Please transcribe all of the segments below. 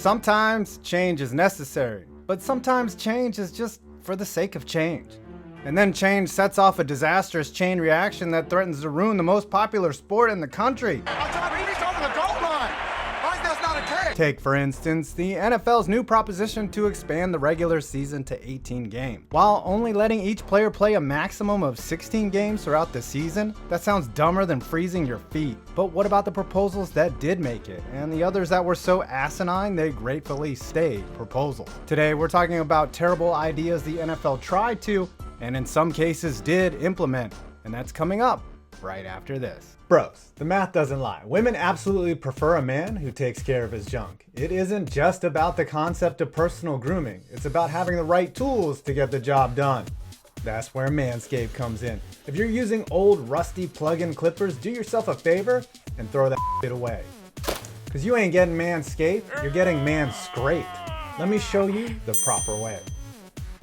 Sometimes change is necessary, but sometimes change is just for the sake of change. And then change sets off a disastrous chain reaction that threatens to ruin the most popular sport in the country. Take, for instance, the NFL's new proposition to expand the regular season to 18 games. While only letting each player play a maximum of 16 games throughout the season, that sounds dumber than freezing your feet. But what about the proposals that did make it, and the others that were so asinine they gratefully stayed proposals? Today, we're talking about terrible ideas the NFL tried to, and in some cases did implement, and that's coming up right after this. Bros, the math doesn't lie. Women absolutely prefer a man who takes care of his junk. It isn't just about the concept of personal grooming. It's about having the right tools to get the job done. That's where Manscaped comes in. If you're using old rusty plug-in clippers, do yourself a favor and throw that shit away. Cause you ain't getting Manscaped, you're getting Manscraped. Let me show you the proper way.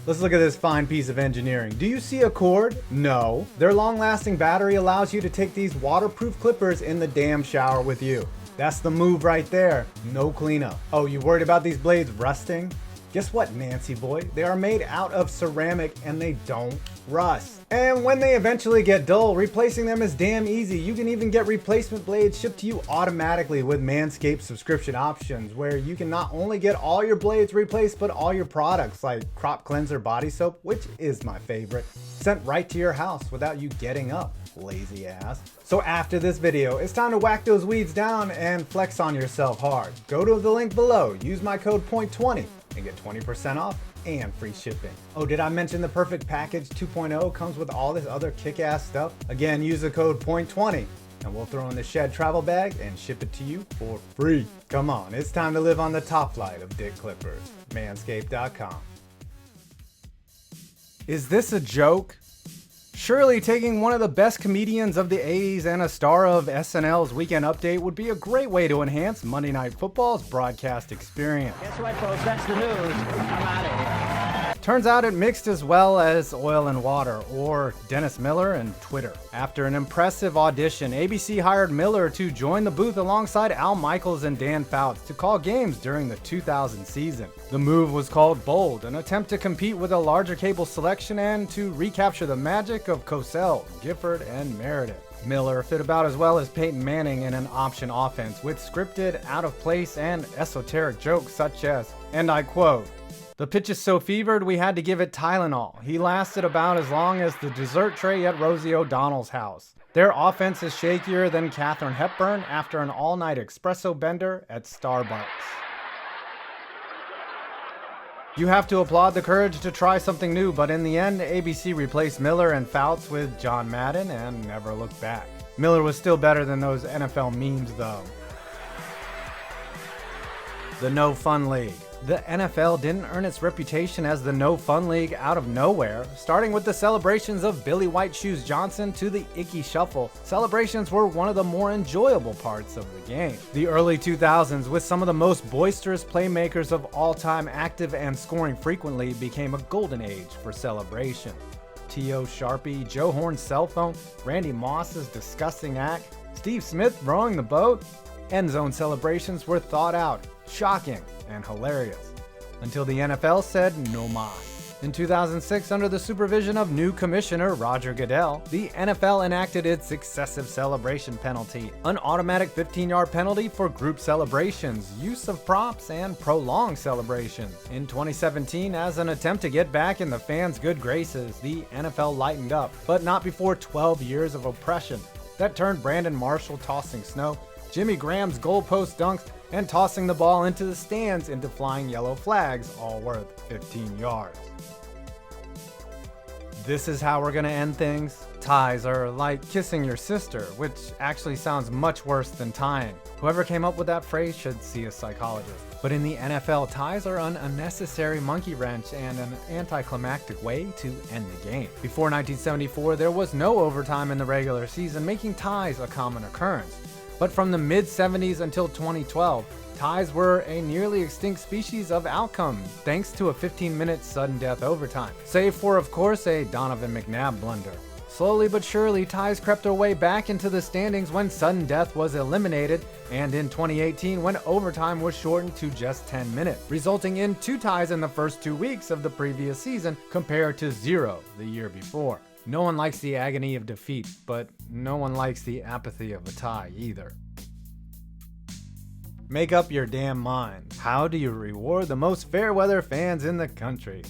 Let's look at this fine piece of engineering. Do you see a cord? No. Their long-lasting battery allows you to take these waterproof clippers in the damn shower with you. That's the move right there. No cleanup. Oh, you worried about these blades rusting? Guess what, Nancy boy? They are made out of ceramic and they don't rust. And when they eventually get dull, replacing them is damn easy. You can even get replacement blades shipped to you automatically with Manscaped subscription options, where you can not only get all your blades replaced, but all your products like crop cleanser body soap, which is my favorite, sent right to your house without you getting up, lazy ass. So after this video, it's time to whack those weeds down and flex on yourself hard. Go to the link below, use my code POINT20 and get 20% off and free shipping. Oh, did I mention the Perfect Package 2.0 comes with all this other kick-ass stuff? Again, use the code POINT20 and we'll throw in the Shed travel bag and ship it to you for free. Come on, it's time to live on the top flight of dick clippers. Manscaped.com. Is this a joke? Surely taking one of the best comedians of the 80s and a star of SNL's Weekend Update would be a great way to enhance Monday Night Football's broadcast experience. Guess what, folks? That's the news. I'm out of here. Turns out it mixed as well as oil and water, or Dennis Miller and Twitter. After an impressive audition, ABC hired Miller to join the booth alongside Al Michaels and Dan Fouts to call games during the 2000 season. The move was called Bold, an attempt to compete with a larger cable selection and to recapture the magic of Cosell, Gifford, and Meredith. Miller fit about as well as Peyton Manning in an option offense with scripted, out-of-place, and esoteric jokes such as, and I quote, "The pitch is so fevered we had to give it Tylenol. He lasted about as long as the dessert tray at Rosie O'Donnell's house. Their offense is shakier than Katharine Hepburn after an all-night espresso bender at Starbucks." You have to applaud the courage to try something new, but in the end, ABC replaced Miller and Fouts with John Madden and never looked back. Miller was still better than those NFL memes though. The No Fun League. The NFL didn't earn its reputation as the No Fun League out of nowhere. Starting with the celebrations of Billy White Shoes Johnson to the Icky Shuffle, celebrations were one of the more enjoyable parts of the game. The early 2000s, with some of the most boisterous playmakers of all time active and scoring frequently, became a golden age for celebration. T.O. Sharpie, Joe Horn's cell phone, Randy Moss's disgusting act, Steve Smith rowing the boat. End zone celebrations were thought out, shocking, and hilarious, until the NFL said no mas. In 2006, under the supervision of new commissioner Roger Goodell, the NFL enacted its excessive celebration penalty, an automatic 15-yard penalty for group celebrations, use of props, and prolonged celebrations. In 2017, as an attempt to get back in the fans' good graces, the NFL lightened up, but not before 12 years of oppression that turned Brandon Marshall tossing snow, Jimmy Graham's goalpost dunks, and tossing the ball into the stands into flying yellow flags, all worth 15 yards. This is how we're gonna end things. Ties are like kissing your sister, which actually sounds much worse than tying. Whoever came up with that phrase should see a psychologist. But in the NFL, ties are an unnecessary monkey wrench and an anticlimactic way to end the game. Before 1974, there was no overtime in the regular season, making ties a common occurrence. But from the mid-70s until 2012, ties were a nearly extinct species of outcome, thanks to a 15-minute sudden death overtime. Save for, of course, a Donovan McNabb blunder. Slowly but surely, ties crept their way back into the standings when sudden death was eliminated, and in 2018 when overtime was shortened to just 10 minutes, resulting in 2 ties in the first 2 weeks of the previous season compared to 0 the year before. No one likes the agony of defeat, but no one likes the apathy of a tie either. Make up your damn mind. How do you reward the most fair weather fans in the country?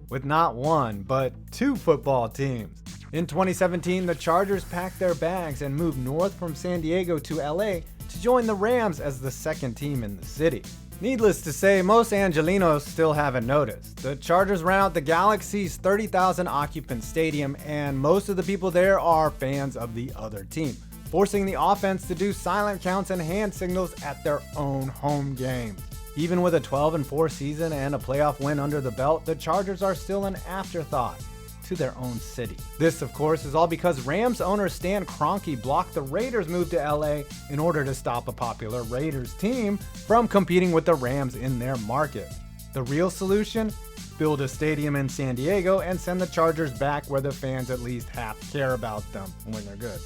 With not 1, but 2 football teams. In 2017, the Chargers packed their bags and moved north from San Diego to LA to join the Rams as the second team in the city. Needless to say, most Angelinos still haven't noticed. The Chargers ran out the Galaxy's 30,000 occupant stadium, and most of the people there are fans of the other team, forcing the offense to do silent counts and hand signals at their own home games. Even with a 12-4 season and a playoff win under the belt, the Chargers are still an afterthought to their own city. This, of course, is all because Rams owner Stan Kroenke blocked the Raiders' move to LA in order to stop a popular Raiders team from competing with the Rams in their market. The real solution? Build a stadium in San Diego and send the Chargers back where the fans at least half care about them when they're good.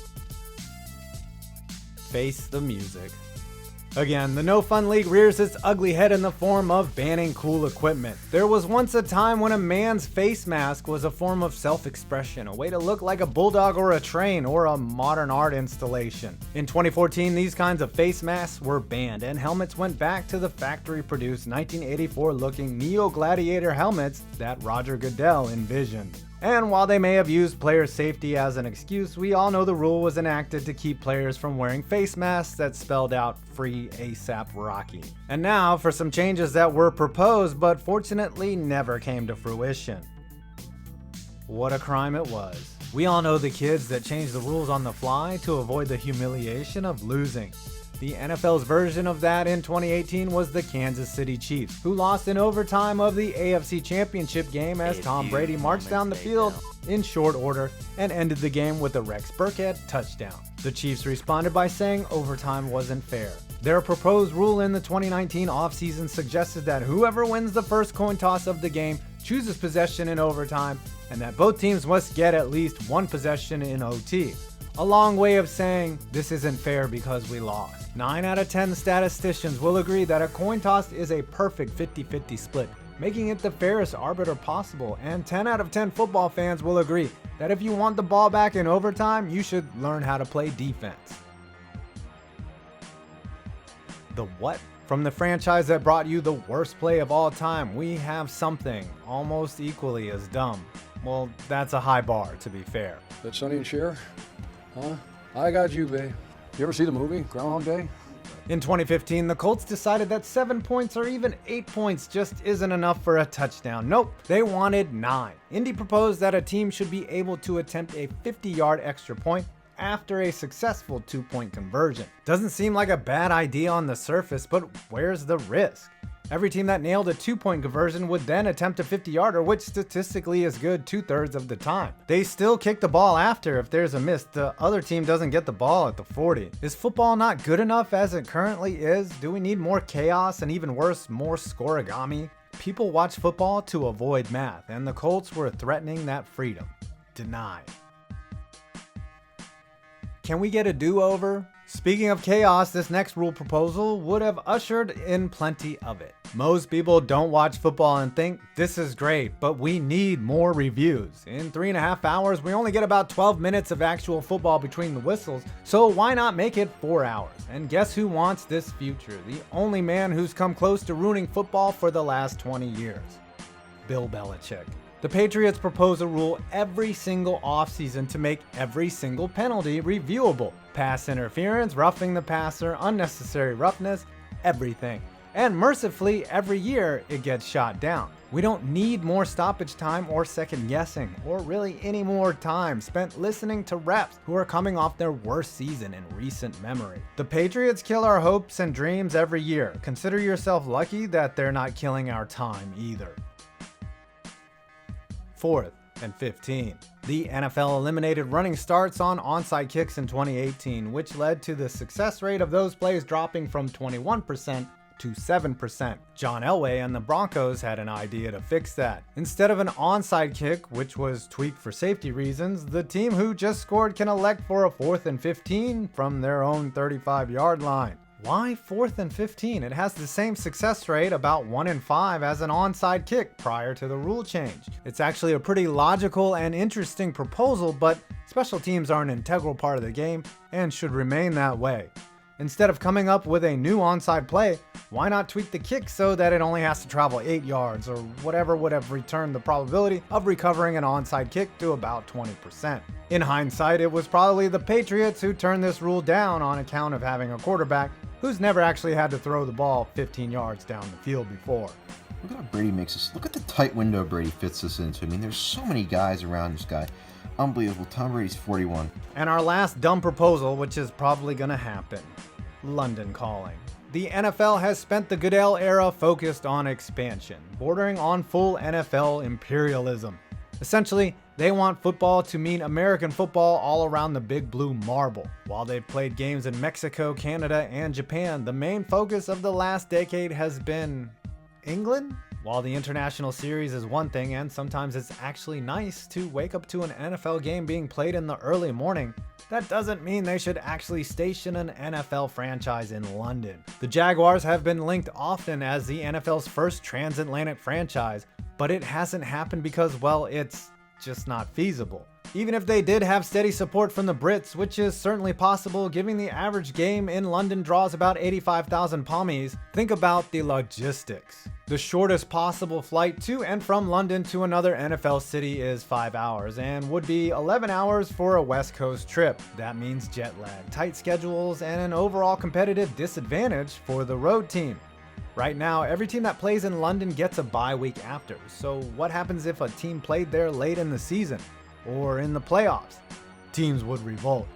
Face the music. Again, the No Fun League rears its ugly head in the form of banning cool equipment. There was once a time when a man's face mask was a form of self-expression, a way to look like a bulldog or a train or a modern art installation. In 2014, these kinds of face masks were banned and helmets went back to the factory-produced 1984-looking Neo Gladiator helmets that Roger Goodell envisioned. And while they may have used player safety as an excuse, we all know the rule was enacted to keep players from wearing face masks that spelled out "Free ASAP Rocky." And now for some changes that were proposed but fortunately never came to fruition. What a crime it was. We all know the kids that changed the rules on the fly to avoid the humiliation of losing. The NFL's version of that in 2018 was the Kansas City Chiefs, who lost in overtime of the AFC Championship game as Tom Brady marched down the field in short order and ended the game with a Rex Burkhead touchdown. The Chiefs responded by saying overtime wasn't fair. Their proposed rule in the 2019 offseason suggested that whoever wins the first coin toss of the game chooses possession in overtime, and that both teams must get at least 1 possession in OT. A long way of saying this isn't fair because we lost. 9 out of 10 statisticians will agree that a coin toss is a perfect 50-50 split, making it the fairest arbiter possible, and 10 out of 10 football fans will agree that if you want the ball back in overtime, you should learn how to play defense. The what? From the franchise that brought you the worst play of all time, we have something almost equally as dumb. Well, that's a high bar, to be fair. That Sonny and Cher? Huh? I got you, babe. You ever see the movie Groundhog Day? In 2015, the Colts decided that 7 points or even 8 points just isn't enough for a touchdown. Nope, they wanted 9. Indy proposed that a team should be able to attempt a 50-yard extra point after a successful 2-point conversion. Doesn't seem like a bad idea on the surface, but where's the risk? Every team that nailed a 2-point conversion would then attempt a 50-yarder, which statistically is good 2/3 of the time. They still kick the ball after if there's a miss. The other team doesn't get the ball at the 40. Is football not good enough as it currently is? Do we need more chaos and even worse, more scoregami? People watch football to avoid math, and the Colts were threatening that freedom. Denied. Can we get a do-over? Speaking of chaos, this next rule proposal would have ushered in plenty of it. Most people don't watch football and think, this is great, but we need more reviews. In 3.5 hours, we only get about 12 minutes of actual football between the whistles, so why not make it 4 hours? And guess who wants this future? The only man who's come close to ruining football for the last 20 years. Bill Belichick. The Patriots propose a rule every single offseason to make every single penalty reviewable. Pass interference, roughing the passer, unnecessary roughness, everything. And mercifully, every year it gets shot down. We don't need more stoppage time or second guessing, or really any more time spent listening to refs who are coming off their worst season in recent memory. The Patriots kill our hopes and dreams every year. Consider yourself lucky that they're not killing our time either. 4th and 15. The NFL eliminated running starts on onside kicks in 2018, which led to the success rate of those plays dropping from 21% to 7%. John Elway and the Broncos had an idea to fix that. Instead of an onside kick, which was tweaked for safety reasons, the team who just scored can elect for a 4th and 15 from their own 35-yard line. Why 4th and 15? It has the same success rate, about 1 in 5, as an onside kick prior to the rule change. It's actually a pretty logical and interesting proposal, but special teams are an integral part of the game and should remain that way. Instead of coming up with a new onside play, why not tweak the kick so that it only has to travel 8 yards, or whatever would have returned the probability of recovering an onside kick to about 20%. In hindsight, it was probably the Patriots who turned this rule down on account of having a quarterback who's never actually had to throw the ball 15 yards down the field before. Look at how Brady makes this. Look at the tight window Brady fits this into. I mean, there's so many guys around this guy. Unbelievable. Tom Brady's 41. And our last dumb proposal, which is probably gonna happen. London calling. The NFL has spent the Goodell era focused on expansion, bordering on full NFL imperialism. Essentially, they want football to mean American football all around the big blue marble. While they've played games in Mexico, Canada, and Japan, the main focus of the last decade has been England? While the international series is one thing, and sometimes it's actually nice to wake up to an NFL game being played in the early morning, that doesn't mean they should actually station an NFL franchise in London. The Jaguars have been linked often as the NFL's first transatlantic franchise, but it hasn't happened because, well, it's just not feasible. Even if they did have steady support from the Brits, which is certainly possible given the average game in London draws about 85,000 pommies, think about the logistics. The shortest possible flight to and from London to another NFL city is 5 hours and would be 11 hours for a West Coast trip. That means jet lag, tight schedules, and an overall competitive disadvantage for the road team. Right now, every team that plays in London gets a bye week after, so what happens if a team played there late in the season? Or in the playoffs? Teams would revolt.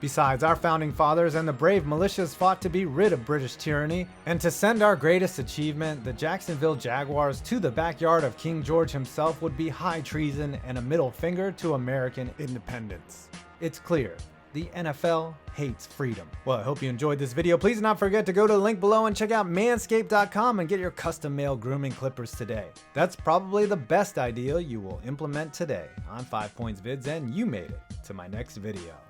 Besides, our founding fathers and the brave militias fought to be rid of British tyranny and to send our greatest achievement, the Jacksonville Jaguars, to the backyard of King George himself would be high treason and a middle finger to American independence. It's clear, the NFL hates freedom. Well, I hope you enjoyed this video. Please do not forget to go to the link below and check out manscaped.com and get your custom male grooming clippers today. That's probably the best idea you will implement today on 5 Points Vids, and you made it to my next video.